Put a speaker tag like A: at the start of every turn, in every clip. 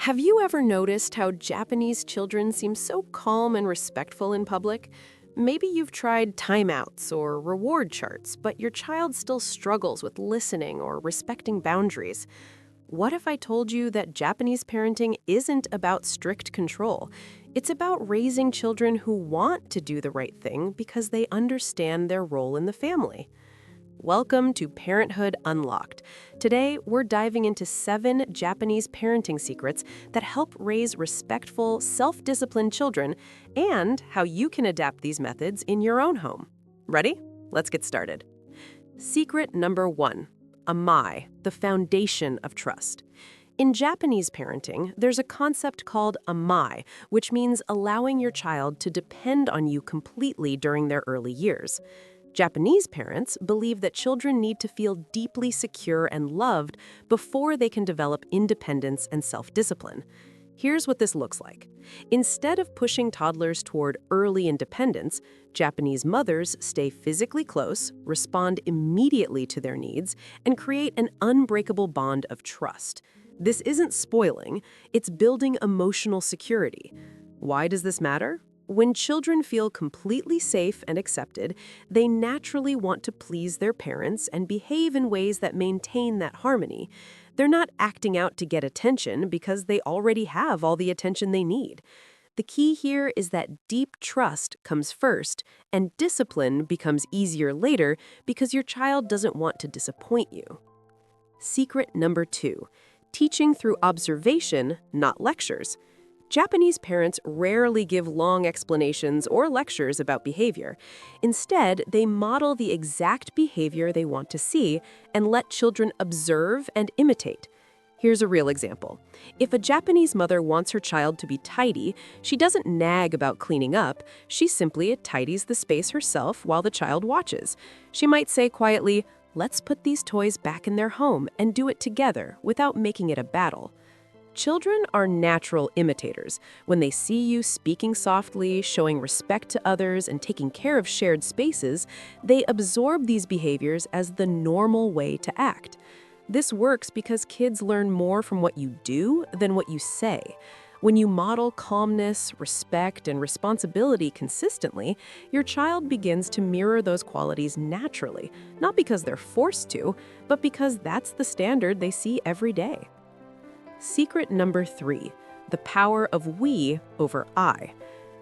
A: Have you ever noticed how Japanese children seem so calm and respectful in public? Maybe you've tried timeouts or reward charts, but your child still struggles with listening or respecting boundaries. What if I told you that Japanese parenting isn't about strict control? It's about raising children who want to do the right thing because they understand their role in the family. Welcome to Parenthood Unlocked. Today, we're diving into 7 Japanese parenting secrets that help raise respectful, self-disciplined children and how you can adapt these methods in your own home. Ready? Let's get started. Secret number 1, amai, the foundation of trust. In Japanese parenting, there's a concept called amai, which means allowing your child to depend on you completely during their early years. Japanese parents believe that children need to feel deeply secure and loved before they can develop independence and self-discipline. Here's what this looks like. Instead of pushing toddlers toward early independence, Japanese mothers stay physically close, respond immediately to their needs, and create an unbreakable bond of trust. This isn't spoiling, it's building emotional security. Why does this matter? When children feel completely safe and accepted, they naturally want to please their parents and behave in ways that maintain that harmony. They're not acting out to get attention because they already have all the attention they need. The key here is that deep trust comes first, and discipline becomes easier later because your child doesn't want to disappoint you. Secret number 2, teaching through observation, not lectures. Japanese parents rarely give long explanations or lectures about behavior. Instead, they model the exact behavior they want to see and let children observe and imitate. Here's a real example. If a Japanese mother wants her child to be tidy, she doesn't nag about cleaning up, she simply tidies the space herself while the child watches. She might say quietly, "Let's put these toys back in their home and do it together without making it a battle." Children are natural imitators. When they see you speaking softly, showing respect to others, and taking care of shared spaces, they absorb these behaviors as the normal way to act. This works because kids learn more from what you do than what you say. When you model calmness, respect, and responsibility consistently, your child begins to mirror those qualities naturally, not because they're forced to, but because that's the standard they see every day. Secret number 3, the power of we over I.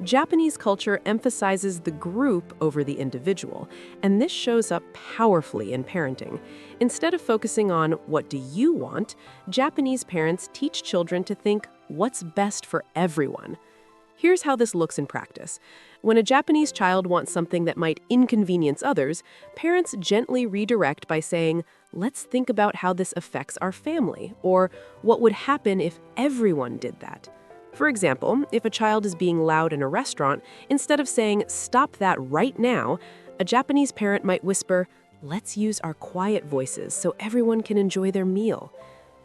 A: Japanese culture emphasizes the group over the individual, and this shows up powerfully in parenting. Instead of focusing on what do you want, Japanese parents teach children to think what's best for everyone. Here's how this looks in practice. When a Japanese child wants something that might inconvenience others, parents gently redirect by saying, "Let's think about how this affects our family," or "What would happen if everyone did that?" For example, if a child is being loud in a restaurant, instead of saying, "Stop that right now," a Japanese parent might whisper, "Let's use our quiet voices so everyone can enjoy their meal."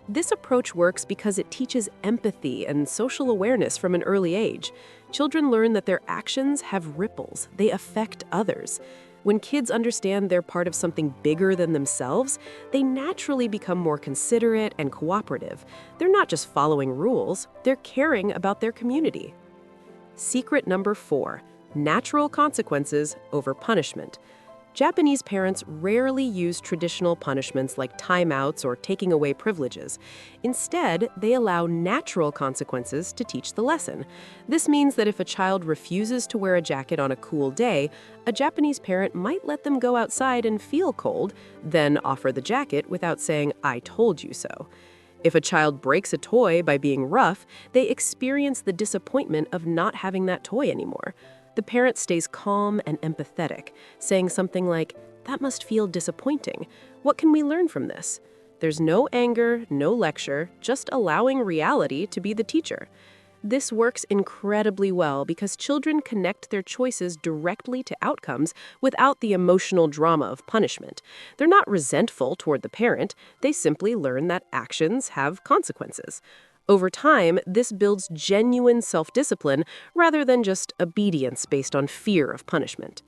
A: This approach works because it teaches empathy and social awareness from an early age. Children learn that their actions have ripples. They affect others. When kids understand they're part of something bigger than themselves, they naturally become more considerate and cooperative. They're not just following rules, they're caring about their community. Secret number 4, natural consequences over punishment. Japanese parents rarely use traditional punishments like timeouts or taking away privileges. Instead, they allow natural consequences to teach the lesson. This means that if a child refuses to wear a jacket on a cool day, a Japanese parent might let them go outside and feel cold, then offer the jacket without saying, "I told you so." If a child breaks a toy by being rough, they experience the disappointment of not having that toy anymore. The parent stays calm and empathetic, saying something like, "That must feel disappointing. What can we learn from this?" There's no anger, no lecture, just allowing reality to be the teacher. This works incredibly well because children connect their choices directly to outcomes without the emotional drama of punishment. They're not resentful toward the parent, they simply learn that actions have consequences. Over time, this builds genuine self-discipline rather than just obedience based on fear of punishment.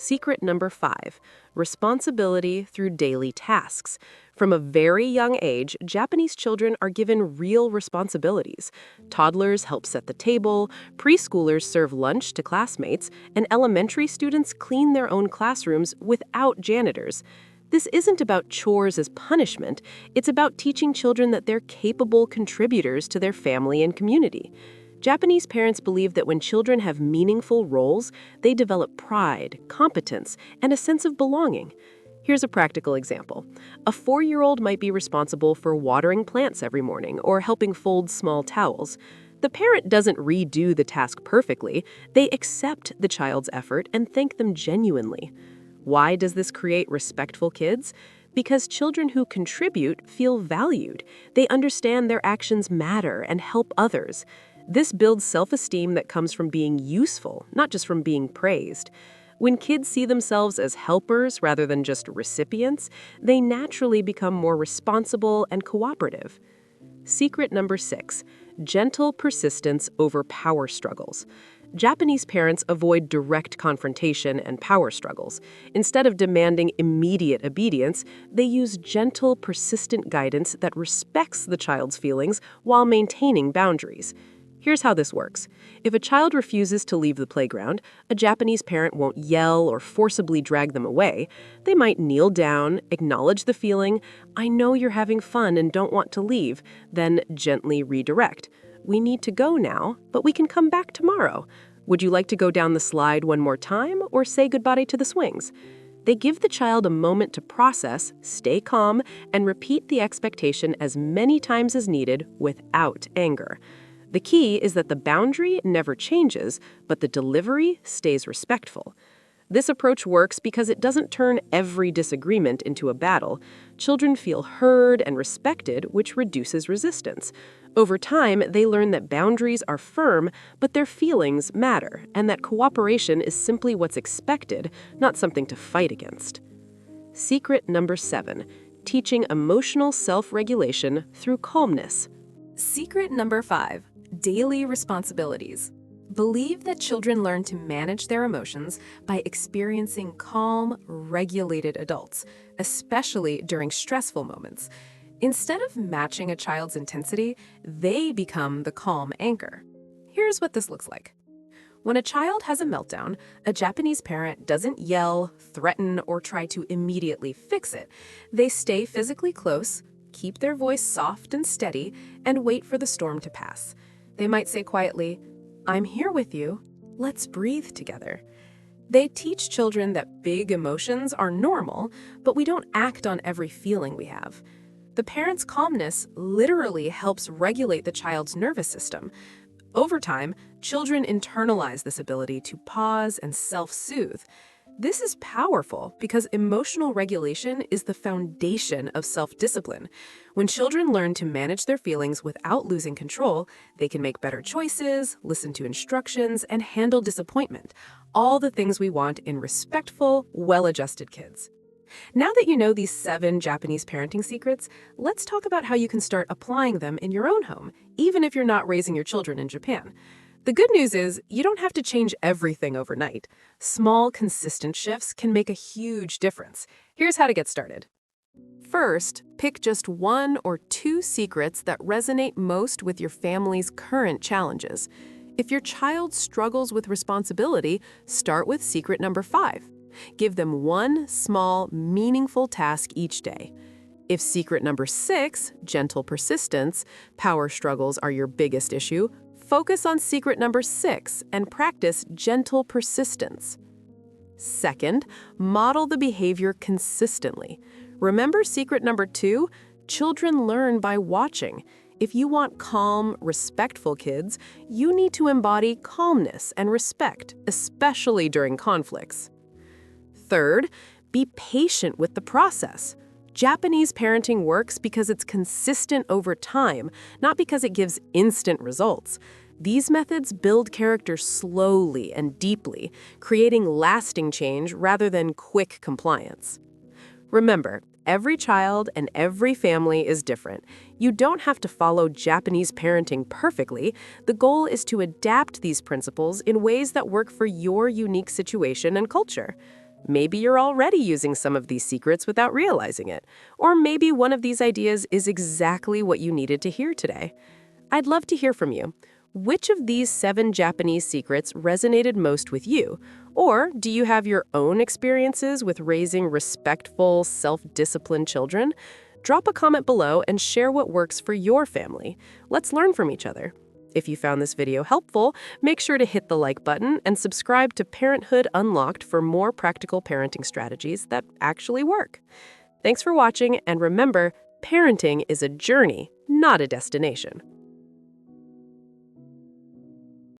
A: Secret number 5, responsibility through daily tasks. From a very young age, Japanese children are given real responsibilities. Toddlers help set the table, preschoolers serve lunch to classmates, and elementary students clean their own classrooms without janitors. This isn't about chores as punishment, it's about teaching children that they're capable contributors to their family and community. Japanese parents believe that when children have meaningful roles, they develop pride, competence, and a sense of belonging. Here's a practical example. A 4-year-old might be responsible for watering plants every morning or helping fold small towels. The parent doesn't redo the task perfectly, they accept the child's effort and thank them genuinely. Why does this create respectful kids? Because children who contribute feel valued. They understand their actions matter and help others. This builds self-esteem that comes from being useful, not just from being praised. When kids see themselves as helpers rather than just recipients, they naturally become more responsible and cooperative. Secret number 6, gentle persistence over power struggles. Japanese parents avoid direct confrontation and power struggles. Instead of demanding immediate obedience, they use gentle, persistent guidance that respects the child's feelings while maintaining boundaries. Here's how this works. If a child refuses to leave the playground, a Japanese parent won't yell or forcibly drag them away. They might kneel down, acknowledge the feeling, "I know you're having fun and don't want to leave," then gently redirect. "We need to go now, but we can come back tomorrow. Would you like to go down the slide one more time or say goodbye to the swings?" They give the child a moment to process, stay calm, and repeat the expectation as many times as needed without anger. The key is that the boundary never changes, but the delivery stays respectful. This approach works because it doesn't turn every disagreement into a battle. Children feel heard and respected, which reduces resistance. Over time, they learn that boundaries are firm, but their feelings matter, and that cooperation is simply what's expected, not something to fight against. Secret number 7, teaching emotional self-regulation through calmness.
B: Secret number 5, daily responsibilities. Believe that children learn to manage their emotions by experiencing calm, regulated adults, especially during stressful moments. Instead of matching a child's intensity, they become the calm anchor. Here's what this looks like. When a child has a meltdown, a Japanese parent doesn't yell, threaten, or try to immediately fix it. They stay physically close, keep their voice soft and steady, and wait for the storm to pass. They might say quietly, "I'm here with you. Let's breathe together." They teach children that big emotions are normal, but we don't act on every feeling we have. The parent's calmness literally helps regulate the child's nervous system. Over time, children internalize this ability to pause and self-soothe. This is powerful because emotional regulation is the foundation of self-discipline. When children learn to manage their feelings without losing control, they can make better choices, listen to instructions, and handle disappointment, all the things we want in respectful, well-adjusted kids. Now that you know these 7 Japanese parenting secrets, let's talk about how you can start applying them in your own home, even if you're not raising your children in Japan. The good news is you don't have to change everything overnight. Small, consistent shifts can make a huge difference. Here's how to get started. First, pick just 1 or 2 secrets that resonate most with your family's current challenges. If your child struggles with responsibility, start with secret number 5. Give them one small, meaningful task each day. If secret number 6, gentle persistence, power struggles are your biggest issue, focus on secret number 6 and practice gentle persistence. Second, model the behavior consistently. Remember secret number 2? Children learn by watching. If you want calm, respectful kids, you need to embody calmness and respect, especially during conflicts. Third, be patient with the process. Japanese parenting works because it's consistent over time, not because it gives instant results. These methods build character slowly and deeply, creating lasting change rather than quick compliance. Remember, every child and every family is different. You don't have to follow Japanese parenting perfectly. The goal is to adapt these principles in ways that work for your unique situation and culture.
A: Maybe you're already using some of these secrets without realizing it. Or maybe one of these ideas is exactly what you needed to hear today. I'd love to hear from you. Which of these 7 Japanese secrets resonated most with you? Or do you have your own experiences with raising respectful, self-disciplined children? Drop a comment below and share what works for your family. Let's learn from each other. If you found this video helpful, make sure to hit the like button and subscribe to Parenthood Unlocked for more practical parenting strategies that actually work. Thanks for watching, and remember, parenting is a journey, not a destination.